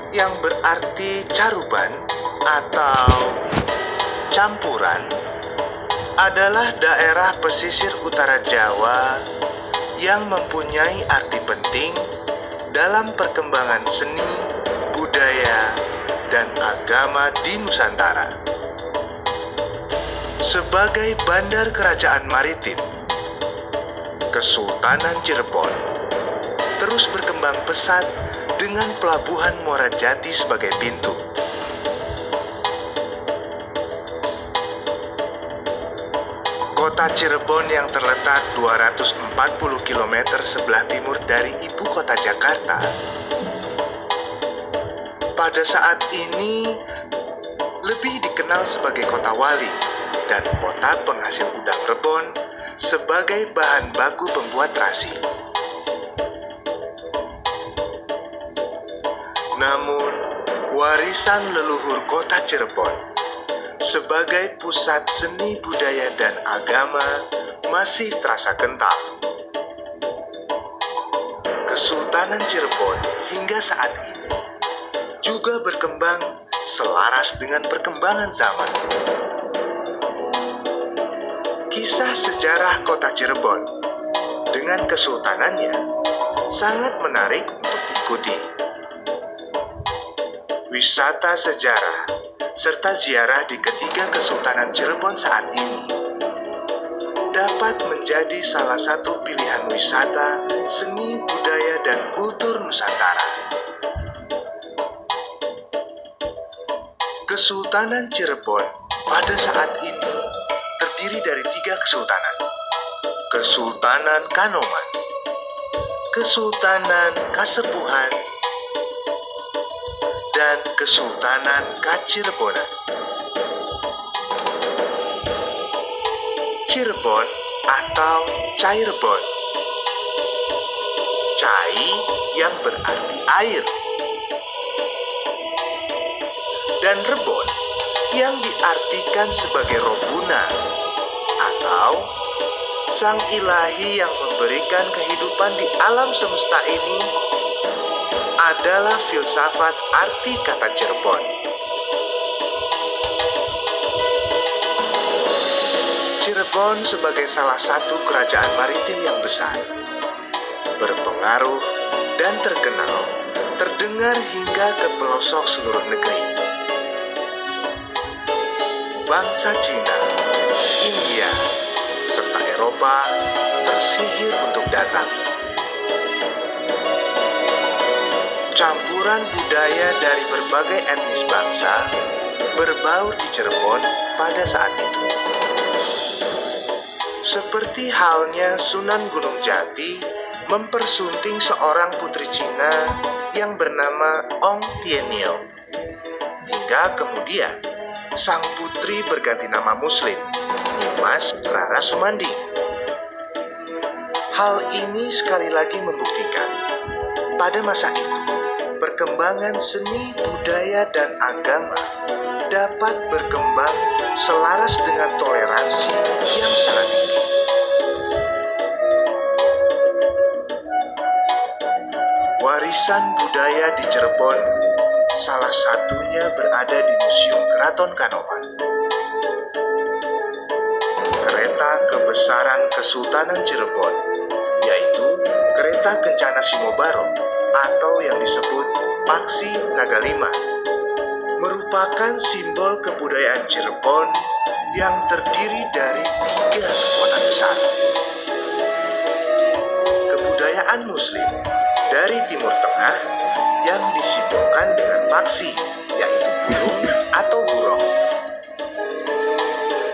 yang berarti caruban atau campuran, adalah daerah pesisir utara Jawa yang mempunyai arti penting dalam perkembangan seni, budaya, dan agama di Nusantara. Sebagai bandar kerajaan maritim, Kesultanan Cirebon terus berkembang pesat dengan pelabuhan Muara Jati sebagai pintu. Kota Cirebon yang terletak 240 km sebelah timur dari ibu kota Jakarta, pada saat ini lebih dikenal sebagai kota wali dan kota penghasil udang rebon sebagai bahan baku pembuat terasi. Namun, warisan leluhur kota Cirebon sebagai pusat seni budaya dan agama masih terasa kental. Kesultanan Cirebon hingga saat ini juga berkembang selaras dengan perkembangan zaman. Kisah sejarah kota Cirebon dengan kesultanannya sangat menarik untuk diikuti. Wisata sejarah serta ziarah di ketiga Kesultanan Cirebon saat ini dapat menjadi salah satu pilihan wisata seni, budaya, dan kultur Nusantara. Kesultanan Cirebon pada saat ini terdiri dari 3 kesultanan: Kesultanan Kanoman, Kesultanan Kasepuhan, dan Kesultanan Kacirebonan. Cirebon atau Cairebon, Cai yang berarti air, dan Rebon yang diartikan sebagai Robuna atau sang ilahi yang memberikan kehidupan di alam semesta ini, adalah filsafat arti kata Cirebon. Cirebon sebagai salah satu kerajaan maritim yang besar, berpengaruh dan terdengar hingga ke pelosok seluruh negeri. Bangsa Cina, India, serta Eropa tersihir untuk datang. Campuran budaya dari berbagai etnis bangsa berbaur di Cirebon pada saat itu. Seperti halnya Sunan Gunung Jati mempersunting seorang putri Cina yang bernama Ong Tienio, hingga kemudian sang putri berganti nama Muslim, Nimas Rara Sumandi. Hal ini sekali lagi membuktikan pada masa itu perkembangan seni, budaya, dan agama dapat berkembang selaras dengan toleransi yang sangat tinggi. Warisan budaya di Cirebon salah satunya berada di Museum Keraton Kanoman. Kereta kebesaran Kesultanan Cirebon, yaitu Kereta Kencana Simobaro atau yang disebut Paksi Nagalima, merupakan simbol kebudayaan Cirebon yang terdiri dari 3 kekuatan besar. Kebudayaan Muslim dari Timur Tengah yang disimbolkan dengan paksi, yaitu burung atau burung.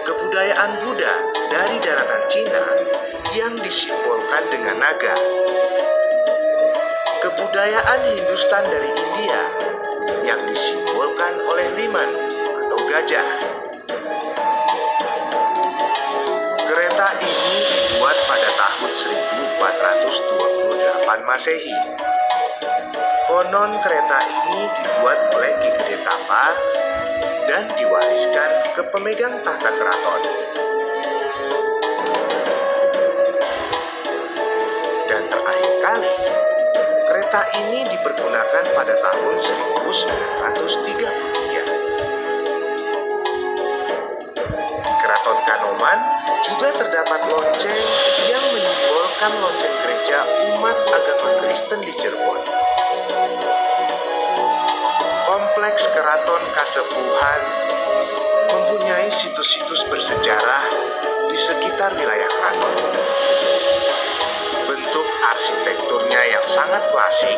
Kebudayaan Buddha dari daratan Cina yang disimbolkan dengan naga. Kebudayaan Hindustan dari India yang disimbolkan oleh liman atau gajah. Kereta ini dibuat pada tahun 1428 Masehi. Konon kereta ini dibuat oleh Ki Gede Tapa dan diwariskan ke pemegang tahta keraton. Dan terakhir kali, kereta Kata ini dipergunakan pada tahun 1933. Di Keraton Kanoman juga terdapat lonceng yang menyimbolkan lonceng gereja umat agama Kristen di Cirebon. Kompleks Keraton Kasepuhan mempunyai situs-situs bersejarah di sekitar wilayah keraton. Bentuk arsitekturnya yang sangat klasik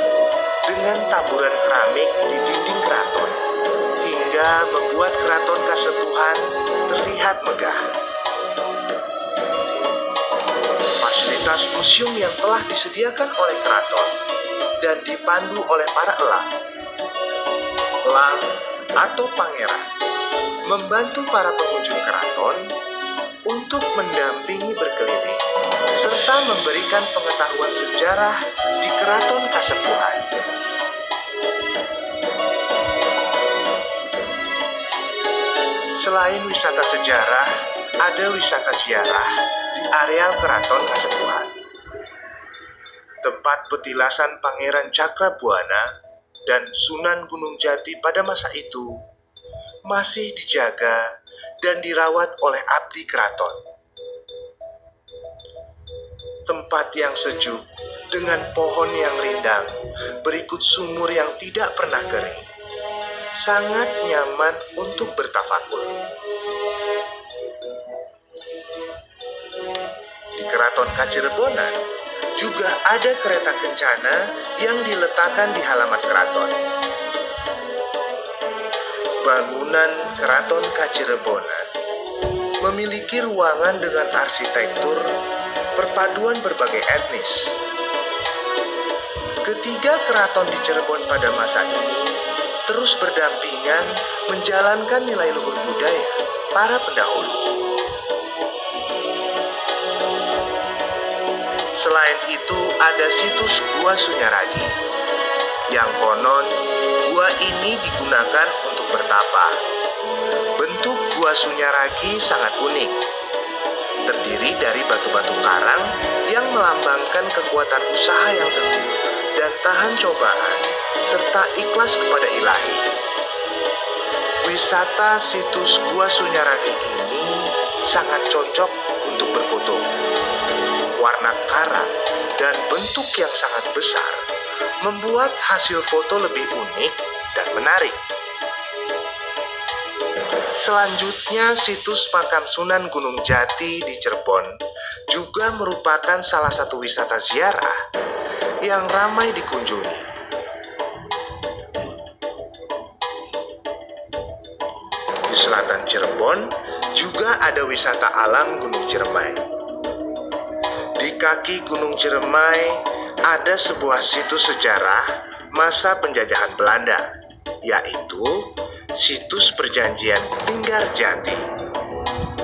dengan taburan keramik di dinding keraton hingga membuat Keraton Kasepuhan terlihat megah. Fasilitas museum yang telah disediakan oleh keraton dan dipandu oleh para elang atau pangeran membantu para pengunjung keraton untuk mendampingi berkeliling serta memberikan pengetahuan sejarah di Keraton Kasepuhan. Selain wisata sejarah, ada wisata ziarah di areal Keraton Kasepuhan. Tempat petilasan Pangeran Cakrabuana dan Sunan Gunung Jati pada masa itu masih dijaga dan dirawat oleh abdi keraton. Tempat yang sejuk dengan pohon yang rindang berikut sumur yang tidak pernah kering, sangat nyaman untuk bertafakur. Di Keraton Kacirebonan juga ada kereta kencana yang diletakkan di halaman keraton. Bangunan Keraton Kacirebonan memiliki ruangan dengan arsitektur perpaduan berbagai etnis. Ketiga keraton di Cirebon pada masa ini terus berdampingan menjalankan nilai luhur budaya para pendahulu. Selain itu ada situs Gua Sunyaragi, yang konon gua ini digunakan untuk bertapa. Bentuk Gua Sunyaragi sangat unik, terdiri dari batu-batu karang yang melambangkan kekuatan usaha yang teguh dan tahan cobaan, serta ikhlas kepada Ilahi. Wisata situs Gua Sunyaragi ini sangat cocok untuk berfoto. Warna karang dan bentuk yang sangat besar membuat hasil foto lebih unik dan menarik. Selanjutnya, situs makam Sunan Gunung Jati di Cirebon juga merupakan salah satu wisata ziarah yang ramai dikunjungi. Di selatan Cirebon juga ada wisata alam Gunung Ciremai. Di kaki Gunung Ciremai ada sebuah situs sejarah masa penjajahan Belanda, yaitu situs perjanjian Linggarjati.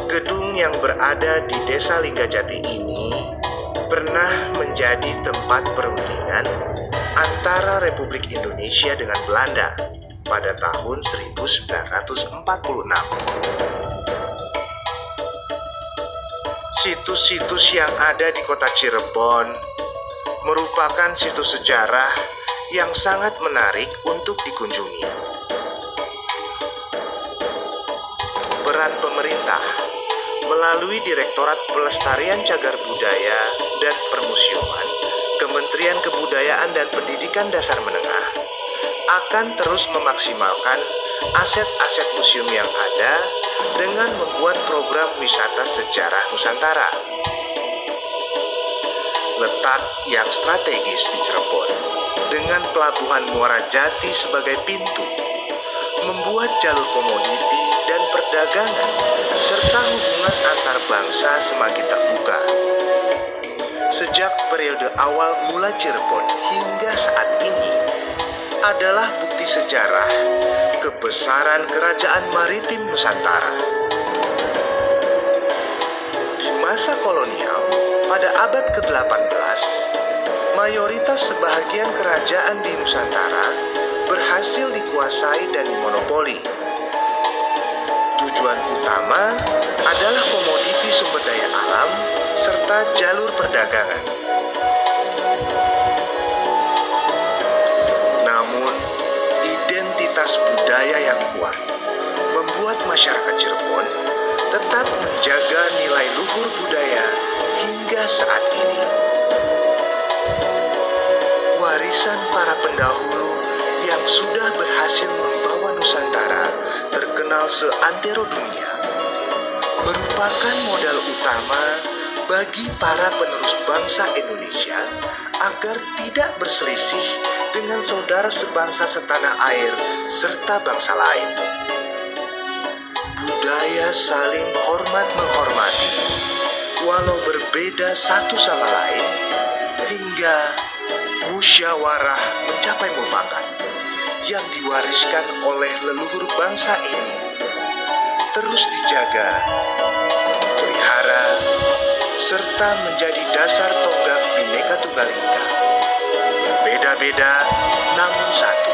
Gedung yang berada di Desa Linggajati ini pernah menjadi tempat perundingan antara Republik Indonesia dengan Belanda pada tahun 1946. Situs-situs yang ada di kota Cirebon merupakan situs sejarah yang sangat menarik untuk dikunjungi. Peran pemerintah melalui Direktorat Pelestarian Cagar Budaya dan Permusiuman, Kementerian Kebudayaan dan Pendidikan Dasar Menengah akan terus memaksimalkan aset-aset museum yang ada dengan membuat program wisata sejarah Nusantara. Letak yang strategis di Cirebon dengan pelabuhan Muara Jati sebagai pintu membuat jalur komoditi dan perdagangan serta hubungan antar bangsa semakin terbuka. Sejak periode awal mula Cirebon hingga saat ini adalah bukti sejarah kebesaran kerajaan maritim Nusantara. Di masa kolonial, pada abad ke-18, mayoritas sebahagian kerajaan di Nusantara berhasil dikuasai dan dimonopoli. Tujuan utama adalah komoditi sumber daya alam serta jalur perdagangan. saat ini. Warisan para pendahulu yang sudah berhasil membawa Nusantara terkenal seantero dunia merupakan modal utama bagi para penerus bangsa Indonesia agar tidak berselisih dengan saudara sebangsa setanah air serta bangsa lain. Budaya saling hormat menghormati, walau berbeda satu sama lain, hingga musyawarah mencapai mufakat yang diwariskan oleh leluhur bangsa ini terus dijaga, dipelihara, serta menjadi dasar tonggak Bhinneka Tunggal Ika. Berbeda-beda namun satu.